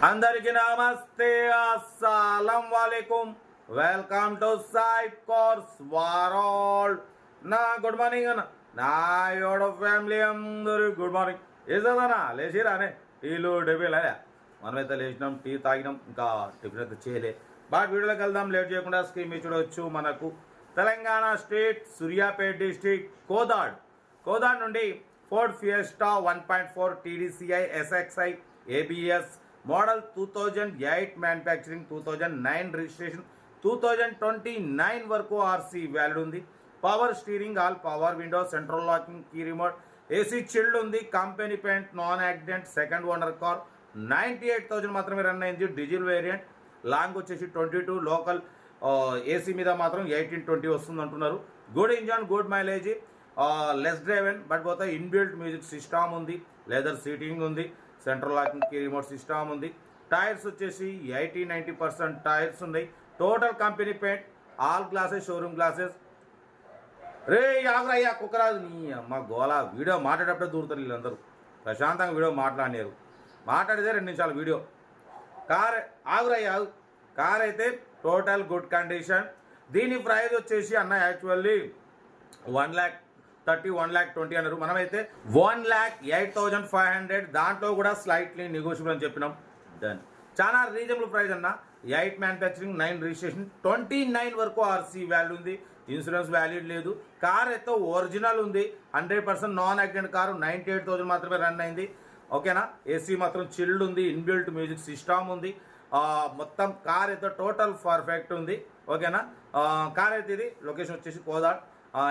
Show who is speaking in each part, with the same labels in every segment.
Speaker 1: అందరికీ నమస్తే, అస్సలం వాలేకుం. Welcome to site course world. నా గుడ్ మార్నింగ్ అన్న, నా యోడ ఫ్యామిలీ అందరూ గుడ్ మార్నింగ్. ఏదన్నా లేచిరానే టీలు టిఫిన్ లేదా? మనమైతే లేచినాం, టీ తాగినాం, ఇంకా టిఫిన్ అయితే చేయలే. బట్ వీడియోలోకి వెళ్దాం లేట్ చేయకుండా. స్క్రీన్ మీద చూడవచ్చు, మనకు తెలంగాణ స్టేట్ సూర్యాపేట డిస్ట్రిక్ట్ కోదాడ్ నుండి Ford Fiesta 1.4 TDCI SXI ABS model 2008 manufacturing, 2009 registration, 2029 వరకు ఆర్సీ వ్యాలిడ్ ఉంది. Power steering, all power window, central locking, key remote, AC chilled ఉంది. Company paint, non accident, second owner car. 98,000 మాత్రమే run అయింది. Diesel variant, long వచ్చేసి 22, local AC మీద మాత్రం 18-20 వస్తుంది అంటున్నారు. Good engine, good mileage, less driven, but పోతే inbuilt music system ఉంది, లెదర్ సీటింగ్ ఉంది, central locking, key remote system ఉంది. టైర్స్ వచ్చేసి 80-90% టైర్స్ ఉన్నాయి. Total company paint, all glasses, showroom glasses. రే ఆగురయ్యా కుక్కరాజు, నీ అమ్మ గోలా. వీడియో మాట్లాడేటప్పుడే దూరుతారు వీళ్ళందరూ. ప్రశాంతంగా వీడియో మాట్లాడినారు, మాట్లాడితే 2 నిమిషాలు వీడియో. కార్ ఆగురయ్యా, కార్ అయితే టోటల్ గుడ్ కండిషన్. దీని ప్రైస్ వచ్చేసి అన్న యాక్చువల్లీ 1,30,000, 1,20,000 అన్నారు. మనమైతే 1,08,500, దాంట్లో కూడా స్లైట్లీ నెగోషియబుల్ అని చెప్పినాం. దెన్ చాలా రీజనబుల్ ప్రైస్ అన్న. 8 మ్యానుఫ్యాక్చరింగ్, 9 రిజిస్ట్రేషన్, 29 వరకు ఆర్సీ వాల్యూ ఉంది. ఇన్సూరెన్స్ వ్యాలిడ్ లేదు. కార్ అయితే ఒరిజినల్ ఉంది, 100% నాన్ యాక్సిడెంట్ కారు. 98,000 మాత్రమే రన్ అయింది. ఓకేనా. ఏసీ మాత్రం చిల్డ్ ఉంది, ఇన్బిల్ట్ మ్యూజిక్ సిస్టమ్ ఉంది. మొత్తం కార్ అయితే టోటల్ పర్ఫెక్ట్ ఉంది. ఓకేనా. కార్ అయితే ఇది లొకేషన్ వచ్చేసి కోదాడ్.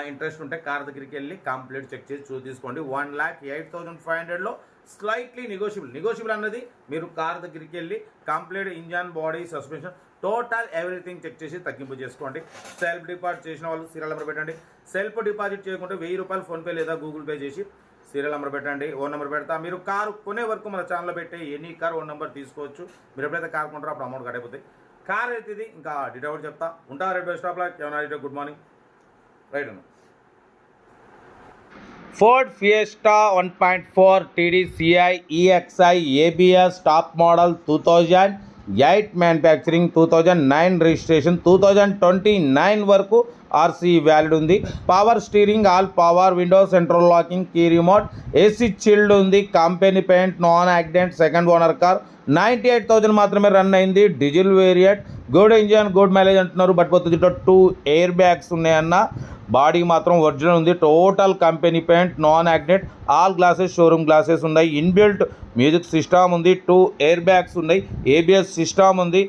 Speaker 1: ఇంట్రెస్ట్ ఉంటే కార్ దగ్గరికి వెళ్ళి కంప్లీట్ చెక్ చేసి తీసుకోండి. 1,08,500లో స్లైట్లీ నెగోషియబుల్ అన్నది. మీరు కార్ దగ్గరికి వెళ్ళి complete engine, body, suspension, total everything check చేసి తగ్గింపు చేసుకోండి. సెల్ఫ్ డిపాజిట్ చేసిన వాళ్ళు సీరియల్ నెంబర్ పెట్టండి. సెల్ఫ్ డిపాజిట్ చేయకుంటే 1,000 రూపాయలు ఫోన్పే లేదా గూగుల్ పే చేసి సీరియల్ నెంబర్ పెట్టండి. ఓన్ నెంబర్ పెడతా. మీరు కారు కొనే వరకు మన ఛానల్లో పెట్టే ఎనీ కార్ ఓన్ నెంబర్ తీసుకోవచ్చు. మీరు ఎప్పుడైతే కార్ కొంటారో అప్పుడు అమౌంట్ కట్ అయిపోతాయి. కార్ అయితే ఇది. ఇంకా డీటెయిల్ చెప్తా ఉంటా. రెడ్ బస్ స్టాప్లో ఏమన్నా గుడ్ మార్నింగ్ రైట్ అన్న. Ford Fiesta 1.4 TDCI EXI ABS top model, 2008 manufacturing, 2009 registration, 2029 వరకు ఆర్సీ వ్యాలిడ్ ఉంది. Power steering, all power window, central locking, key remote, AC chilled ఉంది. Company paint, non accident, second owner car. 98,000 మాత్రమే run అయింది. Diesel variant, good engine, good mileage అంటున్నారు. But పోతే 2 air bags ఉన్నాయన్న. Body మాత్రం original ఉంది. Total company paint, non accident, all glasses, showroom glasses ఉన్నాయి. Inbuilt music system ఉంది. 2 air bags ఉన్నాయి. ఏబిఎస్ సిస్టమ్ ఉంది.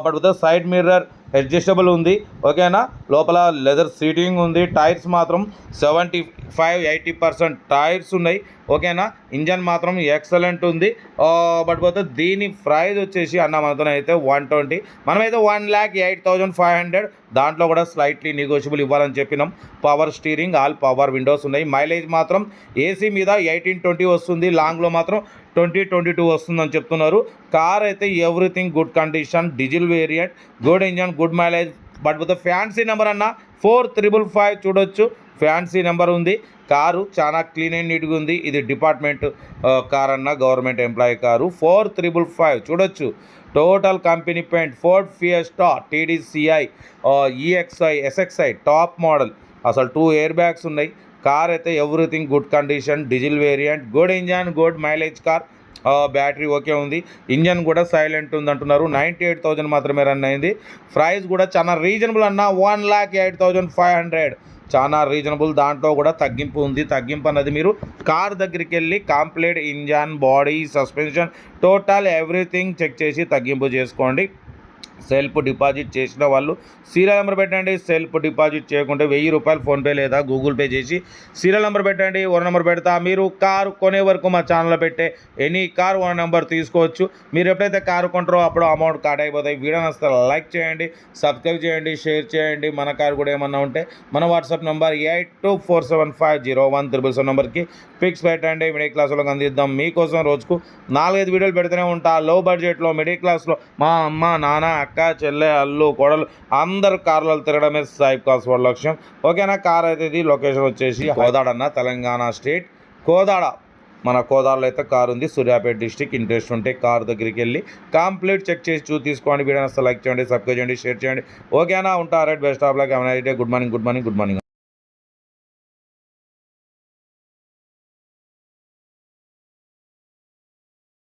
Speaker 1: But with side mirror adjustable ఉంది. ఓకేనా. లోపల లెదర్ సీటింగ్ ఉంది. టైర్స్ మాత్రం 75-80% టైర్స్ ఉన్నాయి. ఓకేనా. ఇంజన్ మాత్రం ఎక్సలెంట్ ఉంది. బట్ పోతే దీని ప్రైస్ వచ్చేసి అన్న మనతో అయితే 120, మనమైతే 1,08,500, దాంట్లో కూడా స్లైట్లీ నెగోషియబుల్ ఇవ్వాలని చెప్పినాం. Power steering, all power Windows ఉన్నాయి. మైలేజ్ మాత్రం ఏసీ మీద 18-20 వస్తుంది, లాంగ్లో మాత్రం 20-22 వస్తుందని చెప్తున్నారు. కార్ అయితే everything good condition, diesel variant, good engine, good mileage. But with fancy number అన్న 4,555 చూడొచ్చు. ఫ్యాన్సీ నెంబర్ ఉంది. కారు చాలా క్లీన్ అండ్ నీట్గా ఉంది. ఇది డిపార్ట్మెంట్ కార్ అన్న, గవర్నమెంట్ ఎంప్లాయీ కారు. 4,555 చూడొచ్చు. Total company paint, Ford Fiesta TDCI EXI SXI top model. అసలు 2 ఎయిర్ బ్యాగ్స్ ఉన్నాయి. కార్ అయితే everything good condition, diesel variant, good engine, good mileage car. Battery okay ఉంది. Engine కూడా silent ఉంది అంటున్నారు. 98,000 మాత్రమే రన్ అయింది. ప్రైస్ కూడా చాలా రీజనబుల్ అన్న. 1,08,500 చాలా రీజనబుల్. దాంట్లో కూడా తగ్గింపు ఉంది. తగ్గింపు అన్నది మీరు కార్ దగ్గరికి వెళ్ళి complete engine, body, suspension, total everything check చేసి తగ్గింపు చేసుకోండి. సెల్ఫ్ డిపాజిట్ చేసిన వాళ్ళు సీరియల్ నెంబర్ పెట్టండి. సెల్ఫ్ డిపాజిట్ చేయకుంటే 1,000 రూపాయలు ఫోన్పే లేదా గూగుల్ పే చేసి సీరియల్ నెంబర్ పెట్టండి. ఓన్ నెంబర్ పెడతా. మీరు కారు కొనే వరకు మా ఛానల్లో పెట్టే ఎనీ కార్ ఓన్ నెంబర్ తీసుకోవచ్చు. మీరు ఎప్పుడైతే కారు కొంటారో అప్పుడు అమౌంట్ కట్ అయిపోతాయి. వీడియో నచ్చితే లైక్ చేయండి, సబ్స్క్రైబ్ చేయండి, షేర్ చేయండి. మన కారు కూడా ఏమన్నా ఉంటే మన వాట్సాప్ నెంబర్ 8247501777 నెంబర్కి పిక్స్ పెట్టండి. మిడిల్ క్లాస్లో అందిద్దాం. మీకోసం రోజుకు 4-5 వీడియోలు పెడుతూనే ఉంటా. లో బడ్జెట్లో, మిడిల్ క్లాస్లో మా అమ్మ, నాన్న, అక్క, చెల్లె, అల్లు, కోడలు అందరు కార్లలో తిరగడమే సైట్ కార్స్ వాళ్ళ లక్ష్యం. ఓకేనా. కార్ అయితే ఇది. లొకేషన్ వచ్చేసి కోదాడ అన్న, తెలంగాణ స్టేట్ కోదాడ. మన కోదాడలో అయితే కార్ ఉంది. సూర్యాపేట డిస్టిక్. ఇంట్రెస్ట్ ఉంటే కార్ దగ్గరికి వెళ్ళి కంప్లీట్ చెక్ చేసి తీసుకోండి. వీడియో నచ్చితే లైక్ చేయండి, సబ్స్క్రైబ్ చేయండి, షేర్ చేయండి. ఓకేనా? ఉంటా. Right, best of luck. Good morning.